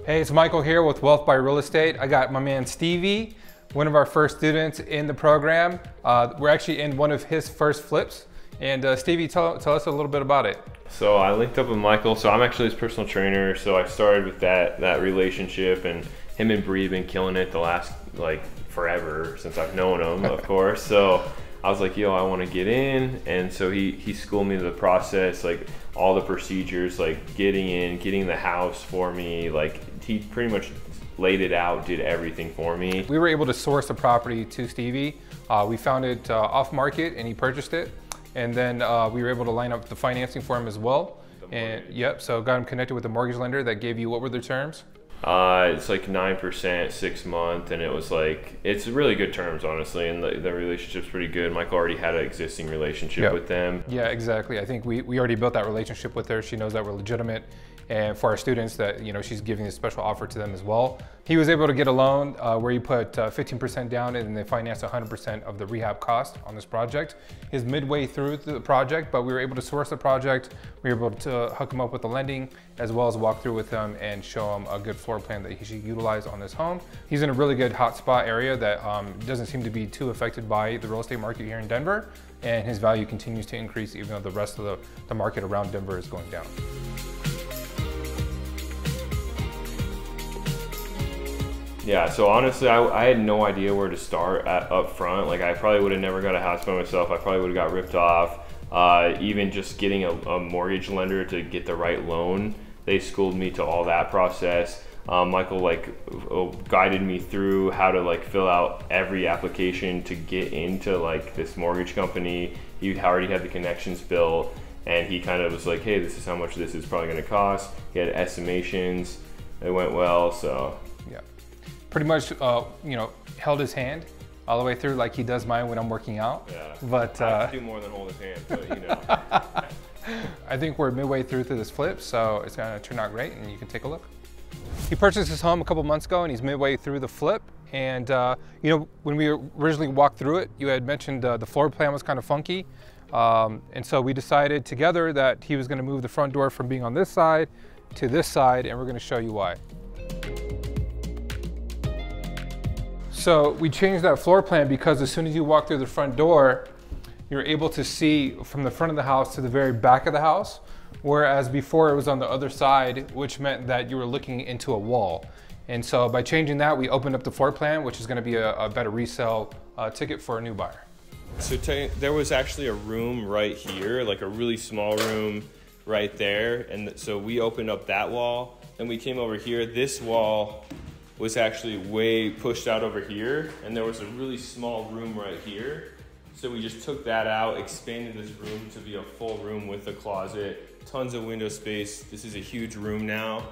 Hey, it's Michael here with Wealth by Real Estate. I got my man Stevie, one of our first students in the program. We're actually in one of his first flips. And Stevie, tell us a little bit about it. So I linked up with Michael. So I'm actually his personal trainer. So I started with that relationship, and him and Bree have been killing it the last forever since I've known him, of course. So I was like, yo, I want to get in. And so he schooled me the process, like all the procedures, like getting the house for me. Like he pretty much laid it out, did everything for me. We were able to source the property to Stevie. We found it off market and he purchased it. And then we were able to line up the financing for him as well. And yep, so got him connected with a mortgage lender that gave you, what were the terms? It's like 9%, 6 month, and it was like, it's really good terms, honestly, and the relationship's pretty good. Michael already had an existing relationship with them. Yeah, exactly. I think we already built that relationship with her. She knows that we're legitimate, and for our students that, you know, she's giving a special offer to them as well. He was able to get a loan where he put 15% down and they financed 100% of the rehab cost on this project. He's midway through the project, but we were able to source the project. We were able to hook him up with the lending as well as walk through with him and show him a good floor plan that he should utilize on this home. He's in a really good hotspot area that doesn't seem to be too affected by the real estate market here in Denver, and his value continues to increase even though the rest of the market around Denver is going down. Yeah, so honestly, I had no idea where to start up front. Like I probably would have never got a house by myself. I probably would have got ripped off. Even just getting a mortgage lender to get the right loan, they schooled me to all that process. Michael guided me through how to fill out every application to get into this mortgage company. He already had the connections built, and he kind of was like, hey, this is how much this is probably gonna cost. He had estimations, they went well, so. Yeah, pretty much, you know, held his hand all the way through like he does mine when I'm working out. Yeah, but I have to do more than hold his hand, but you know. I think we're midway through this flip, so it's gonna turn out great and you can take a look. He purchased his home a couple months ago and he's midway through the flip. And you know, when we originally walked through it, you had mentioned the floor plan was kind of funky. And so we decided together that he was gonna move the front door from being on this side to this side, and we're gonna show you why. So we changed that floor plan because as soon as you walk through the front door, you're able to see from the front of the house to the very back of the house, whereas before it was on the other side, which meant that you were looking into a wall. And so by changing that, we opened up the floor plan, which is gonna be a better resale ticket for a new buyer. So there was actually a room right here, like a really small room right there. And so we opened up that wall and we came over here. This wall was actually way pushed out over here, and there was a really small room right here. So we just took that out, expanded this room to be a full room with a closet, tons of window space. This is a huge room now,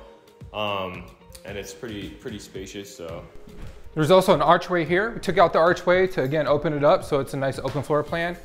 and it's pretty spacious. So there's also an archway here. We took out the archway to again open it up, so it's a nice open floor plan.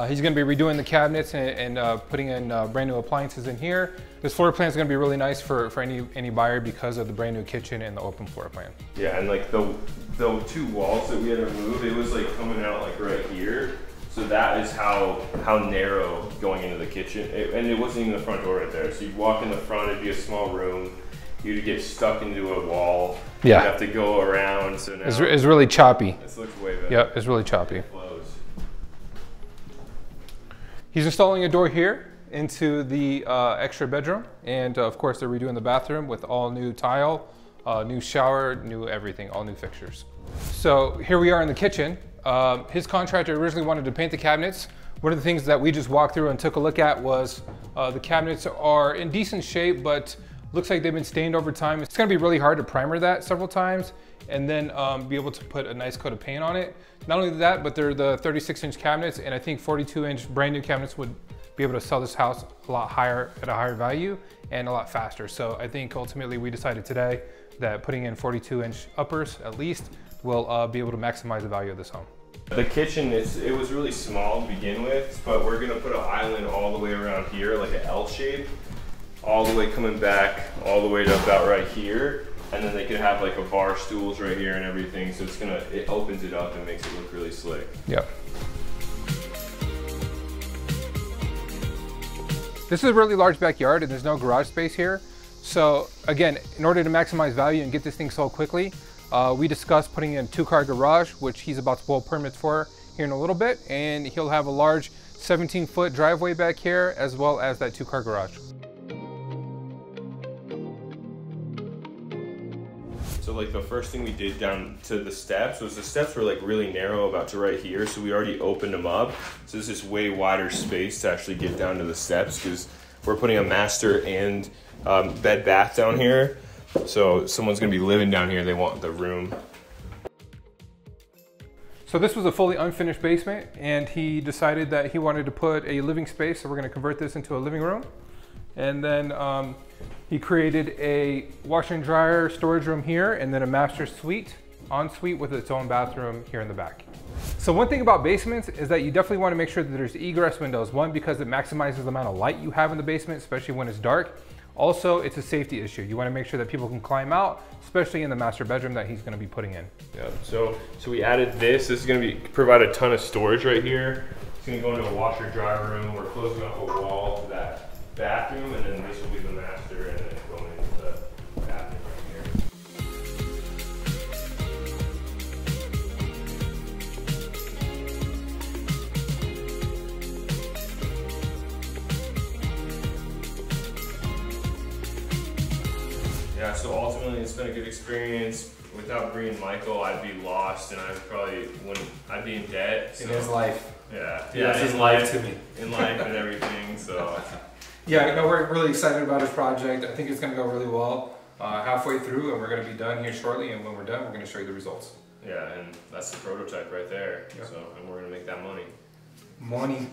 He's going to be redoing the cabinets and putting in brand new appliances in here. This floor plan is going to be really nice for any buyer because of the brand new kitchen and the open floor plan. Yeah, and the two walls that we had to remove, it was coming out right here. So that is how narrow going into the kitchen, and it wasn't even the front door right there. So you'd walk in the front, it'd be a small room. You'd get stuck into a wall. Yeah. You'd have to go around. So now it's really choppy. This looks way better. Yep, it's really choppy. He's installing a door here into the extra bedroom, and of course they're redoing the bathroom with all new tile, new shower, new everything, all new fixtures. So here we are in the kitchen. His contractor originally wanted to paint the cabinets. One of the things that we just walked through and took a look at was the cabinets are in decent shape, but looks like they've been stained over time. It's gonna be really hard to primer that several times and then be able to put a nice coat of paint on it. Not only that, but they're the 36-inch cabinets, and I think 42-inch brand new cabinets would be able to sell this house a lot higher at a higher value and a lot faster. So I think ultimately we decided today that putting in 42-inch uppers at least will be able to maximize the value of this home. The kitchen, it was really small to begin with, but we're gonna put an island all the way around here, like an L shape, all the way coming back, all the way to about right here. And then they could have a bar stools right here and everything. So it opens it up and makes it look really slick. Yep. This is a really large backyard and there's no garage space here. So again, in order to maximize value and get this thing sold quickly, we discussed putting in a 2-car garage, which he's about to pull permits for here in a little bit, and he'll have a large 17-foot driveway back here, as well as that 2-car garage. So like the first thing we did down to the steps was the steps were like really narrow about to right here. So we already opened them up. So this is way wider space to actually get down to the steps because we're putting a master and bed bath down here. So someone's gonna be living down here. They want the room. So this was a fully unfinished basement, and he decided that he wanted to put a living space. So we're gonna convert this into a living room. And then he created a washer and dryer storage room here, and then a master suite, ensuite with its own bathroom here in the back. So one thing about basements is that you definitely want to make sure that there's egress windows. One, because it maximizes the amount of light you have in the basement, especially when it's dark. Also, it's a safety issue. You want to make sure that people can climb out, especially in the master bedroom that he's going to be putting in. Yeah. So we added this. This is going to provide a ton of storage right here. It's going to go into a washer dryer room. We're closing off a wall to that bathroom, and then this will be the master, and then going into the bathroom right here. Yeah, so ultimately it's been a good experience. Without Bree and Michael, I'd be lost, and I'd be in debt. So. In his life. Yeah. Yeah, his life to me. In life and everything, so. Yeah, no, we're really excited about his project. I think it's going to go really well halfway through, and we're going to be done here shortly. And when we're done, we're going to show you the results. Yeah, and that's the prototype right there. Yep. So, and we're going to make that money. Money.